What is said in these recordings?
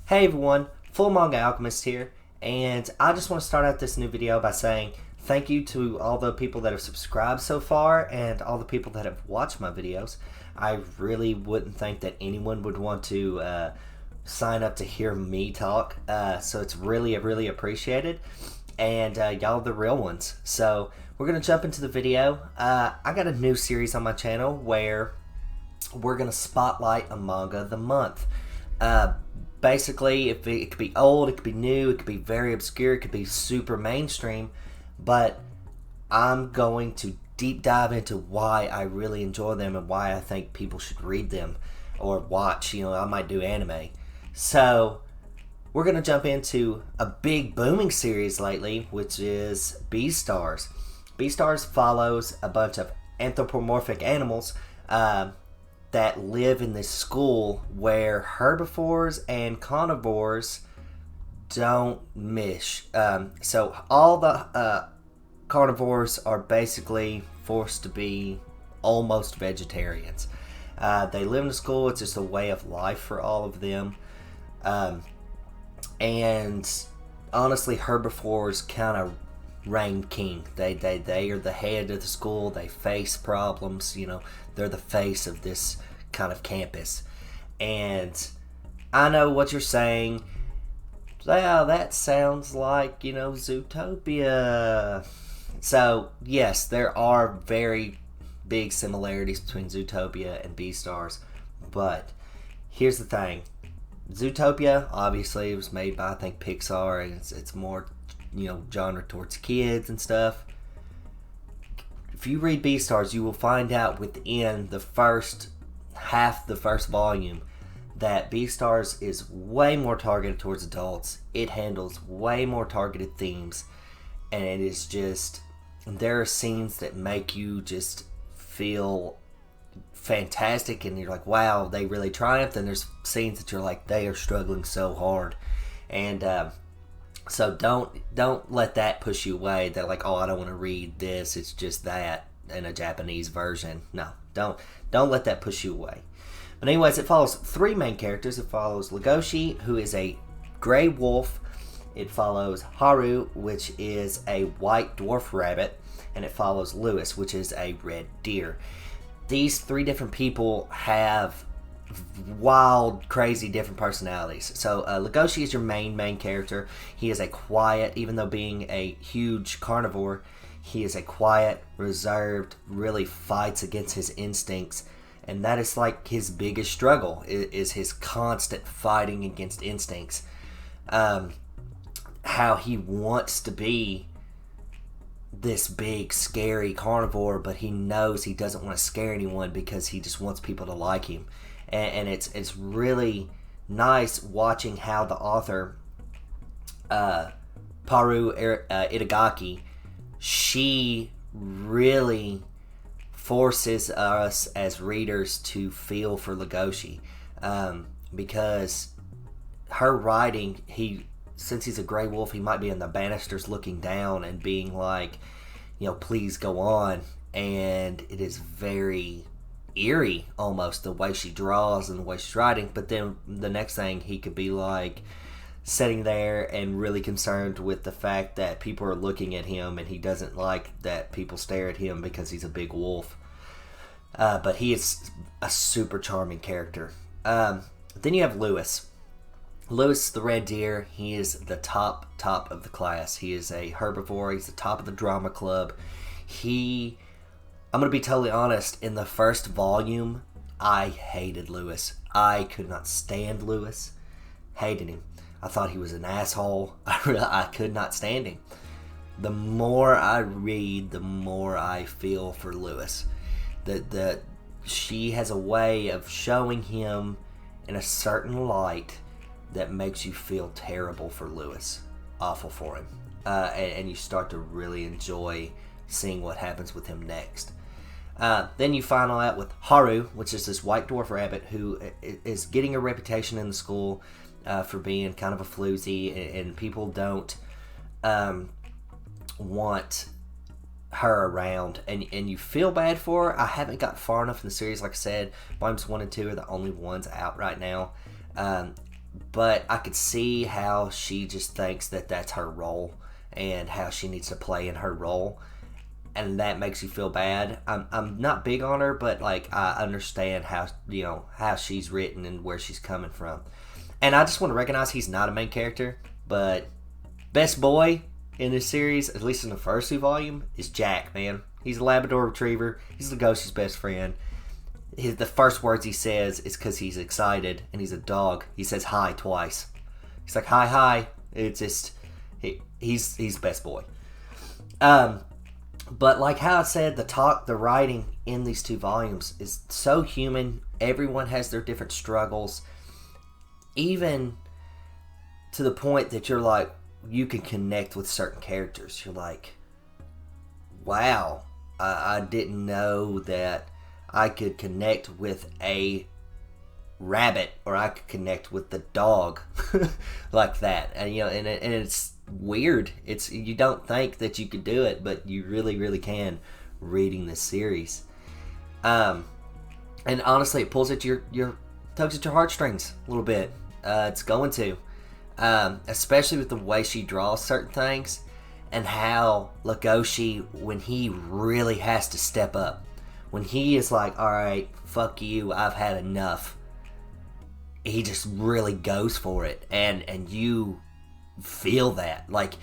Hey everyone, Full Manga Alchemist here, and I just want to start out this new video by saying thank you to all the people that have subscribed so far and all the people that have watched my videos. I really wouldn't think that anyone would want to sign up to hear me talk, so it's really appreciated, and y'all are the real ones. So we're going to jump into the video. I got a new series on my channel where we're going to spotlight a manga of the month. Basically, it could be old, it could be new, it could be very obscure, it could be super mainstream, but I'm going to deep dive into why I really enjoy them and why I think people should read them or watch. I might do anime. So we're going to jump into a big booming series lately, which is BEASTARS. BEASTARS follows a bunch of anthropomorphic animals that live in this school where herbivores and carnivores don't mish. So all the carnivores are basically forced to be almost vegetarians. They live in the school. It's just a way of life for all of them. And honestly, herbivores kind of reign king. They are the head of the school. They face problems. They're the face of this kind of campus. And I know what you're saying. Well, that sounds like, Zootopia. So, yes, there are very big similarities between Zootopia and BEASTARS. But here's the thing. Zootopia, obviously, was made by, I think, Pixar. And it's more, genre towards kids and stuff. If you read BEASTARS, you will find out within the first volume that BEASTARS is way more targeted towards adults. It handles way more targeted themes, and it is just, there are scenes that make you just feel fantastic, and you're like, wow, they really triumphed. And there's scenes that you're like, they are struggling so hard. And so don't let that push you away. That like, oh, I don't want to read this. It's just that in a Japanese version. No, don't let that push you away. But anyways, it follows three main characters. It follows Legoshi, who is a gray wolf. It follows Haru, which is a white dwarf rabbit, and it follows Lewis, which is a red deer. These three different people have wild, crazy, different personalities. So Legoshi is your main character. He is a quiet, even though being a huge carnivore, he is a quiet, reserved, really fights against his instincts, and that is like his biggest struggle, is his constant fighting against instincts. How he wants to be this big, scary carnivore, but he knows he doesn't want to scare anyone because he just wants people to like him. And it's really nice watching how the author, Paru Itagaki, she really forces us as readers to feel for Legoshi, because her writing, since he's a gray wolf, he might be in the banisters looking down and being like, please go on. And it is very eerie, almost, the way she draws and the way she's writing. But then the next thing, he could be like sitting there and really concerned with the fact that people are looking at him, and he doesn't like that people stare at him because he's a big wolf. But he is a super charming character. Then you have Lewis. Lewis, the red deer, he is the top of the class. He is a herbivore. He's the top of the drama club. I'm going to be totally honest, in the first volume, I hated Lewis. I could not stand Lewis. Hated him. I thought he was an asshole. I could not stand him. The more I read, the more I feel for Lewis. She has a way of showing him in a certain light that makes you feel terrible for Lewis. Awful for him. And you start to really enjoy seeing what happens with him next. Then you find out with Haru, which is this white dwarf rabbit who is getting a reputation in the school for being kind of a floozy, and people don't want her around, and you feel bad for her. I haven't got far enough in the series. Like I said, volumes 1 and 2 are the only ones out right now. but I could see how she just thinks that that's her role and how she needs to play in her role, and that makes you feel bad. I'm not big on her, but like I understand how how she's written and where she's coming from, and I just want to recognize he's not a main character, but best boy in this series, at least in the first 2 volumes, is Jack. Man, he's a Labrador Retriever. He's Legoshi's best friend. The first words he says is because he's excited, and he's a dog. He says hi twice. He's like hi hi. It's just he's best boy. But like how I said, the writing in these 2 volumes is so human. Everyone has their different struggles, even to the point that you're like, you can connect with certain characters. You're like, wow, I didn't know that I could connect with a rabbit, or I could connect with the dog like that. And and it's weird. You don't think that you could do it, but you really, really can reading this series. And honestly, it pulls at your tugs at your heartstrings a little bit. It's going to, especially with the way she draws certain things, and how Legoshi, when he really has to step up, when he is like, all right, fuck you, I've had enough, he just really goes for it, and you feel that, like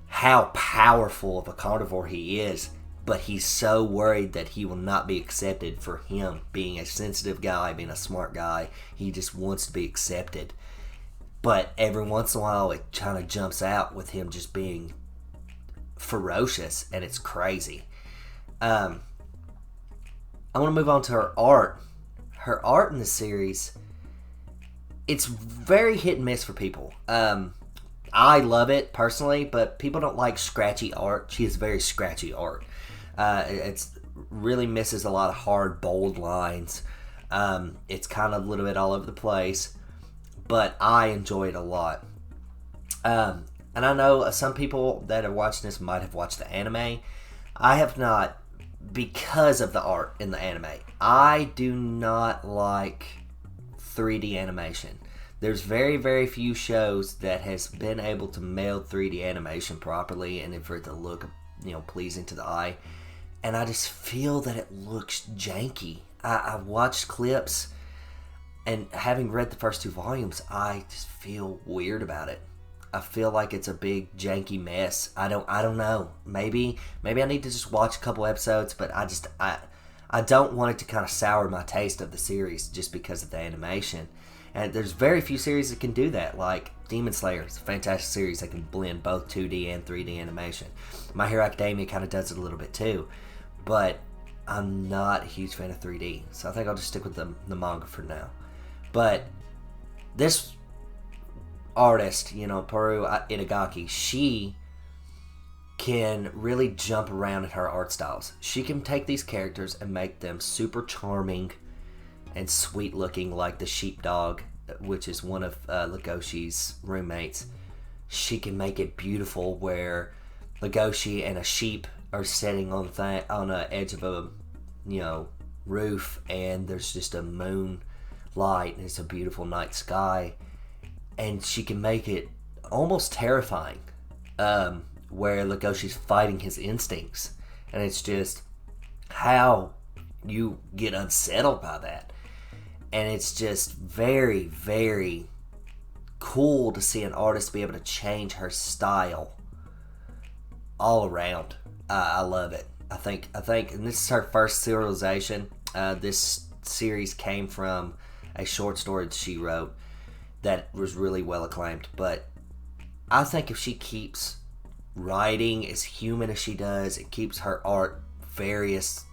how powerful of a carnivore he is, but he's so worried that he will not be accepted for him being a sensitive guy, being a smart guy. He just wants to be accepted. But every once in a while, it kind of jumps out with him just being ferocious, and it's crazy. I want to move on to her art. Her art in the series, it's very hit and miss for people. I love it personally, but people don't like scratchy art. She has very scratchy art. It's really misses a lot of hard, bold lines. It's kind of a little bit all over the place, but I enjoy it a lot. And I know some people that are watching this might have watched the anime. I have not, because of the art in the anime. I do not like 3D animation. There's very, very few shows that has been able to meld 3D animation properly and for it to look, pleasing to the eye. And I just feel that it looks janky. I watched clips, and having read the first 2 volumes, I just feel weird about it. I feel like it's a big janky mess. I don't know. Maybe I need to just watch a couple episodes, but I don't want it to kind of sour my taste of the series just because of the animation. And there's very few series that can do that, like Demon Slayer. It's a fantastic series that can blend both 2D and 3D animation. My Hero Academia kind of does it a little bit too, but I'm not a huge fan of 3D, so I think I'll just stick with the manga for now. But this artist, Paru Itagaki, she can really jump around in her art styles. She can take these characters and make them super charming and sweet looking, like the sheepdog, which is one of Legoshi's roommates. She can make it beautiful where Legoshi and a sheep are sitting on the edge of a roof, and there's just a moon light and it's a beautiful night sky, and she can make it almost terrifying, where Legoshi's fighting his instincts, and it's just how you get unsettled by that. And it's just very, very cool to see an artist be able to change her style all around. I love it. I think, and this is her first serialization. This series came from a short story that she wrote that was really well acclaimed. But I think if she keeps writing as human as she does, it keeps her art various,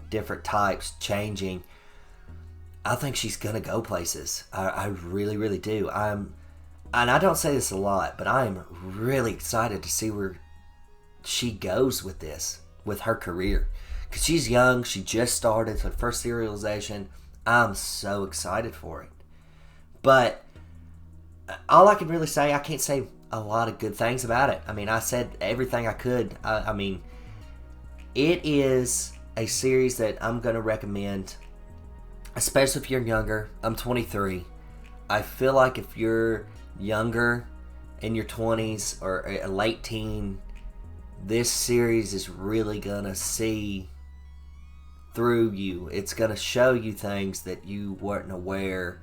different types changing, I think she's gonna go places. I really, really do. And I don't say this a lot, but I am really excited to see where she goes with this, with her career, because she's young. She just started her first serialization. I'm so excited for it. But all I can really say, I can't say a lot of good things about it. I mean, I said everything I could. I mean, it is a series that I'm gonna recommend, especially if you're younger. I'm 23. I feel like if you're younger, in your 20s or a late teen, this series is really gonna see through you. It's gonna show you things that you weren't aware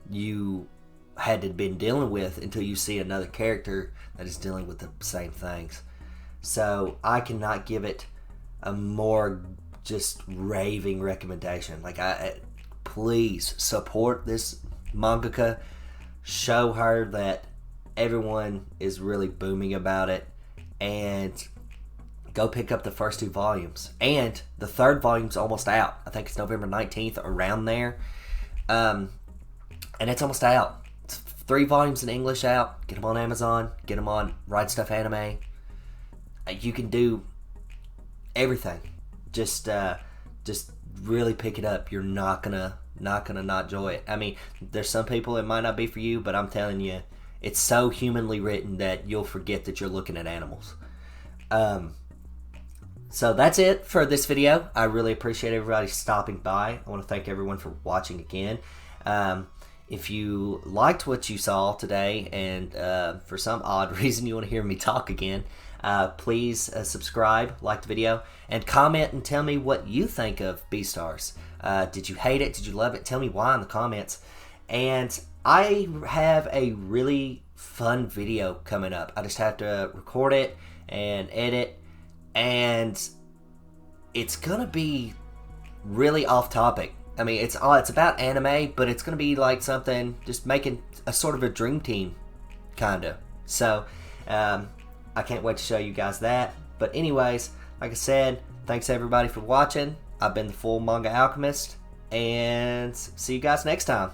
you had to been dealing with until you see another character that is dealing with the same things. So I cannot give it a more just raving recommendation. Like, please support this mangaka. Show her that everyone is really booming about it, and go pick up the first 2 volumes. And the 3rd volume's almost out. I think it's November 19th, around there. And it's almost out. It's 3 volumes in English out. Get them on Amazon. Get them on Right Stuff Anime. You can do everything. Just really pick it up. You're not gonna not enjoy it. I mean, there's some people it might not be for you, but I'm telling you, it's so humanly written that you'll forget that you're looking at animals. So that's it for this video. I really appreciate everybody stopping by. I want to thank everyone for watching again. If you liked what you saw today, and for some odd reason you want to hear me talk again, please subscribe, like the video, and comment and tell me what you think of BEASTARS. Did you hate it? Did you love it? Tell me why in the comments. And I have a really fun video coming up. I just have to record it and edit, and it's gonna be really off topic. I mean, it's about anime, but it's gonna be like something, just making a sort of a dream team, kinda. So I can't wait to show you guys that. But anyways, like I said, thanks everybody for watching. I've been the Full Manga Alchemist, and see you guys next time.